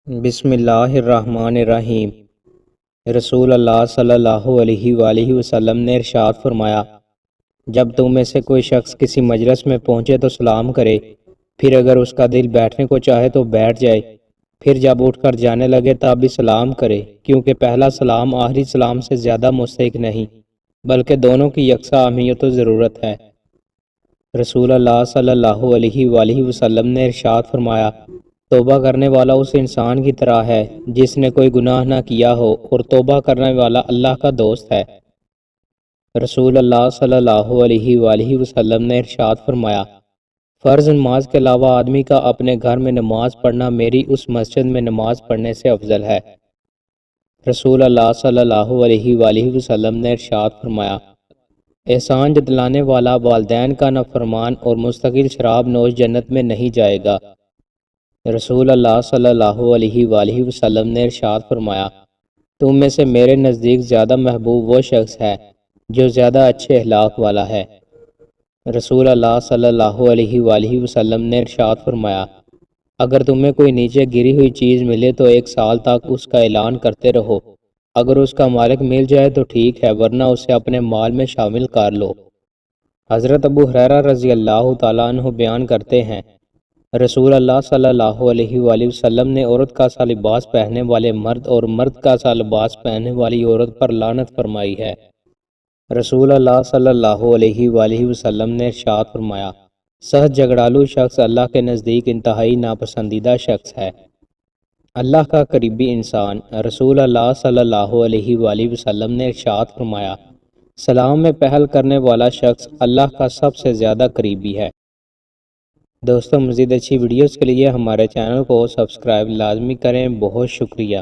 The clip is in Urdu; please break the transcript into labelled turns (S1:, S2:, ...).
S1: بسم اللہ الرحمن الرحیم۔ رسول اللہ صلی اللہ علیہ وآلہ وسلم نے ارشاد فرمایا، جب تم میں سے کوئی شخص کسی مجلس میں پہنچے تو سلام کرے، پھر اگر اس کا دل بیٹھنے کو چاہے تو بیٹھ جائے، پھر جب اٹھ کر جانے لگے تب بھی سلام کرے، کیونکہ پہلا سلام آخری سلام سے زیادہ مستحق نہیں، بلکہ دونوں کی یکساں اہمیت و ضرورت ہے۔ رسول اللہ صلی اللہ علیہ وآلہ وسلم نے ارشاد فرمایا، توبہ کرنے والا اس انسان کی طرح ہے جس نے کوئی گناہ نہ کیا ہو، اور توبہ کرنے والا اللہ کا دوست ہے۔ رسول اللہ صلی اللہ علیہ وآلہ وسلم نے ارشاد فرمایا، فرض نماز کے علاوہ آدمی کا اپنے گھر میں نماز پڑھنا میری اس مسجد میں نماز پڑھنے سے افضل ہے۔ رسول اللہ صلی اللہ علیہ وآلہ وسلم نے ارشاد فرمایا، احسان جتلانے والا والدین کا نافرمان اور مستقل شراب نوش جنت میں نہیں جائے گا۔ رسول اللہ صلی اللہ علیہ وآلہ وسلم نے ارشاد فرمایا، تم میں سے میرے نزدیک زیادہ محبوب وہ شخص ہے جو زیادہ اچھے اخلاق والا ہے۔ رسول اللہ صلی اللہ علیہ وآلہ وسلم نے ارشاد فرمایا، اگر تمہیں کوئی نیچے گری ہوئی چیز ملے تو 1 سال تک اس کا اعلان کرتے رہو، اگر اس کا مالک مل جائے تو ٹھیک ہے، ورنہ اسے اپنے مال میں شامل کر لو۔ حضرت ابو ہریرہ رضی اللہ تعالیٰ عنہ بیان کرتے ہیں، رسول اللہ صلی اللہ علیہ وآلہ وسلم نے عورت کا سا لباس پہننے والے مرد اور مرد کا سا لباس پہننے والی عورت پر لعنت فرمائی ہے۔ رسول اللہ صلی اللہ علیہ وآلہ وسلم نے ارشاد فرمایا، سخت جھگڑالو شخص اللہ کے نزدیک انتہائی ناپسندیدہ شخص ہے۔ اللہ کا قریبی انسان۔ رسول اللہ صلی اللہ علیہ وآلہ وسلم نے ارشاد فرمایا، سلام میں پہل کرنے والا شخص اللہ کا سب سے زیادہ قریبی ہے۔ دوستوں، مزید اچھی ویڈیوز کے لیے ہمارے چینل کو سبسکرائب لازمی کریں۔ بہت شکریہ۔